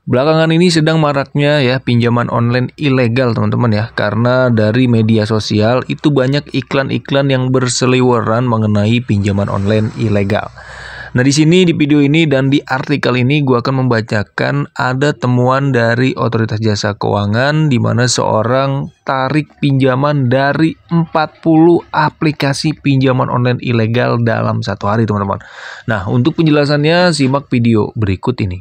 Belakangan ini sedang maraknya ya pinjaman online ilegal teman-teman ya. Karena dari media sosial itu banyak iklan-iklan yang berseliweran mengenai pinjaman online ilegal. Nah, di sini di video ini dan di artikel ini gua akan membacakan ada temuan dari Otoritas Jasa Keuangan di mana seorang tarik pinjaman dari 40 aplikasi pinjaman online ilegal dalam satu hari teman-teman. Nah, untuk penjelasannya simak video berikut ini.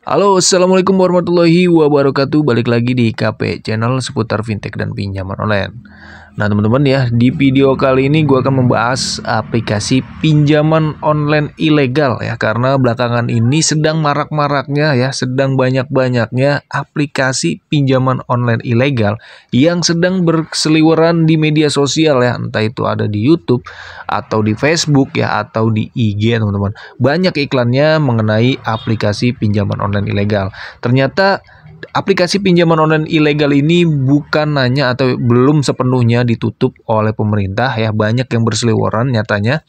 Halo, assalamualaikum warahmatullahi wabarakatuh. Balik lagi di KP Channel seputar fintech dan pinjaman online. Nah teman-teman ya, di video kali ini gue akan membahas aplikasi pinjaman online ilegal ya. Karena belakangan ini sedang marak-maraknya ya, sedang banyak-banyaknya aplikasi pinjaman online ilegal yang sedang berseliweran di media sosial ya. Entah itu ada di YouTube atau di Facebook ya, atau di IG teman-teman. Banyak iklannya mengenai aplikasi pinjaman online ilegal. Ternyata aplikasi pinjaman online ilegal ini bukan hanya atau belum sepenuhnya ditutup oleh pemerintah ya, banyak yang berseliweran nyatanya.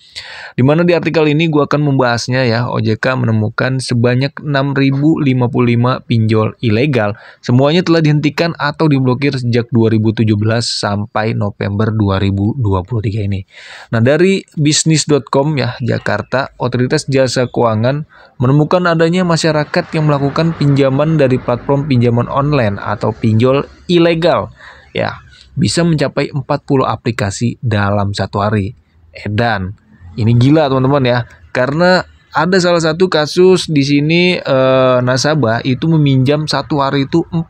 Dimana di artikel ini gua akan membahasnya ya, OJK menemukan sebanyak 6.055 pinjol ilegal. Semuanya telah dihentikan atau diblokir sejak 2017 sampai November 2023 ini. Nah, dari bisnis.com ya, Jakarta, Otoritas Jasa Keuangan menemukan adanya masyarakat yang melakukan pinjaman dari platform pinjaman online atau pinjol ilegal ya, bisa mencapai 40 aplikasi dalam satu hari. Edan, ini gila teman-teman ya, karena ada salah satu kasus di sini nasabah itu meminjam satu hari itu 40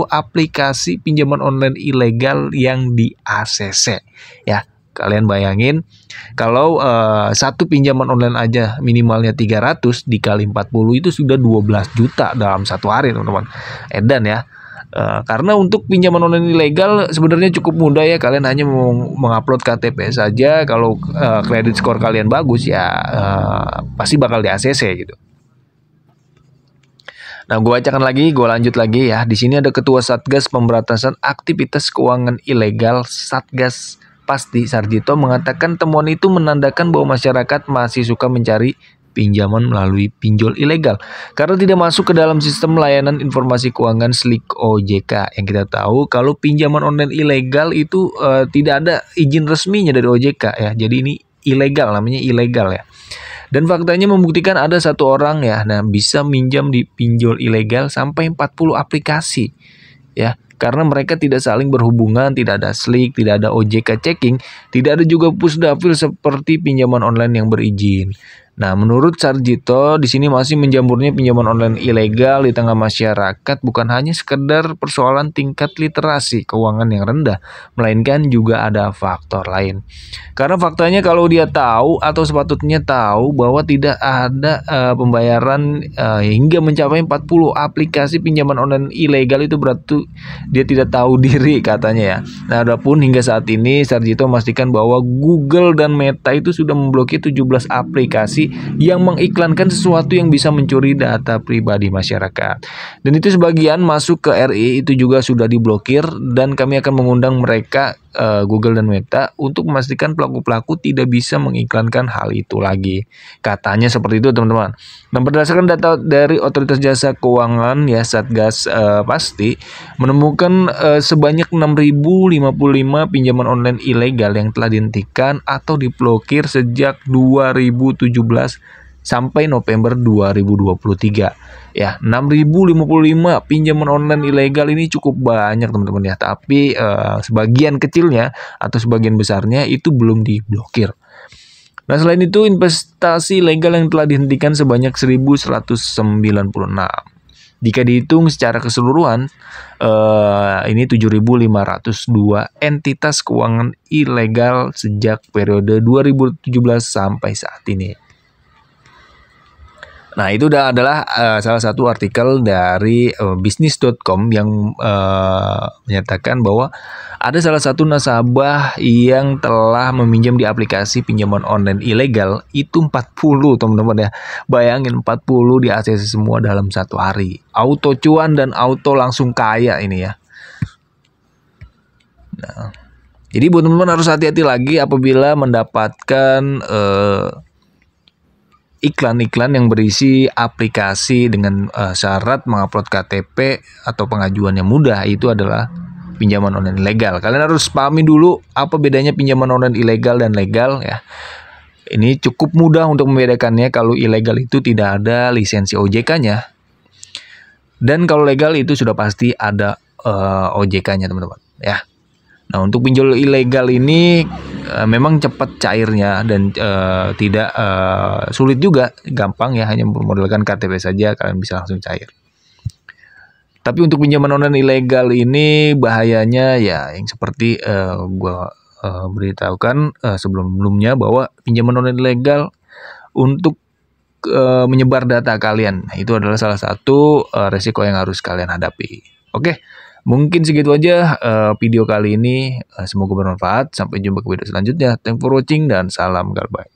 aplikasi pinjaman online ilegal yang di ACC ya. Kalian bayangin kalau satu pinjaman online aja minimalnya 300 dikali 40 itu sudah 12 juta dalam satu hari teman-teman. Edan ya. Karena untuk pinjaman online ilegal sebenarnya cukup mudah ya. Kalian hanya mengupload KTP saja. Kalau kredit skor kalian bagus ya pasti bakal di ACC gitu. Nah, gue bacakan lagi, gue lanjut lagi ya. Di sini ada Ketua Satgas Pemberantasan Aktivitas Keuangan Ilegal Satgas Pasti Sarjito mengatakan temuan itu menandakan bahwa masyarakat masih suka mencari pinjaman melalui pinjol ilegal karena tidak masuk ke dalam sistem layanan informasi keuangan SLIK OJK. Yang kita tahu kalau pinjaman online ilegal itu tidak ada izin resminya dari OJK ya. Jadi ini ilegal, namanya ilegal ya. Dan faktanya membuktikan ada satu orang ya, nah bisa minjam di pinjol ilegal sampai 40 aplikasi ya. Karena mereka tidak saling berhubungan, tidak ada SLIK, tidak ada OJK checking, tidak ada juga pusdapil seperti pinjaman online yang berizin. Nah, menurut Sarjito, di sini masih menjamurnya pinjaman online ilegal di tengah masyarakat bukan hanya sekedar persoalan tingkat literasi keuangan yang rendah, melainkan juga ada faktor lain. Karena faktanya kalau dia tahu atau sepatutnya tahu bahwa tidak ada pembayaran hingga mencapai 40 aplikasi pinjaman online ilegal, itu berarti dia tidak tahu diri katanya ya. Nah, adapun hingga saat ini Sarjito memastikan bahwa Google dan Meta itu sudah memblokir 17 aplikasi yang mengiklankan sesuatu yang bisa mencuri data pribadi masyarakat. Dan itu sebagian masuk ke RI itu juga sudah diblokir, dan kami akan mengundang mereka Google dan Meta untuk memastikan pelaku-pelaku tidak bisa mengiklankan hal itu lagi. Katanya seperti itu teman-teman. Nah, berdasarkan data dari Otoritas Jasa Keuangan ya, Satgas Pasti menemukan sebanyak 6.055 pinjaman online ilegal yang telah dihentikan atau diblokir sejak 2017 sampai November 2023. Ya, 6.055 pinjaman online ilegal ini cukup banyak teman-teman ya. Tapi sebagian kecilnya atau sebagian besarnya itu belum diblokir. Nah, selain itu investasi legal yang telah dihentikan sebanyak 1.196. Jika dihitung secara keseluruhan, ini 7.502 entitas keuangan ilegal sejak periode 2017 sampai saat ini. Nah, itu adalah salah satu artikel dari bisnis.com yang menyatakan bahwa ada salah satu nasabah yang telah meminjam di aplikasi pinjaman online ilegal itu 40 teman-teman ya. Bayangin 40 di ACC semua dalam satu hari. Auto cuan dan auto langsung kaya ini ya. Nah, jadi buat teman-teman harus hati-hati lagi apabila mendapatkan iklan-iklan yang berisi aplikasi dengan syarat mengupload KTP atau pengajuan yang mudah, itu adalah pinjaman online ilegal. Kalian harus pahami dulu apa bedanya pinjaman online ilegal dan legal ya. Ini cukup mudah untuk membedakannya. Kalau ilegal itu tidak ada lisensi OJK-nya. Dan kalau legal itu sudah pasti ada OJK-nya, teman-teman ya. Nah, untuk pinjol ilegal ini memang cepat cairnya dan tidak sulit juga, gampang ya, hanya memodalkan KTP saja kalian bisa langsung cair. Tapi untuk pinjaman online ilegal ini bahayanya ya yang seperti gua beritahukan sebelumnya, bahwa pinjaman online ilegal untuk menyebar data kalian. Nah, itu adalah salah satu resiko yang harus kalian hadapi. Oke, mungkin segitu aja video kali ini. Semoga bermanfaat. Sampai jumpa ke video selanjutnya. Thanks for watching dan salam galbay.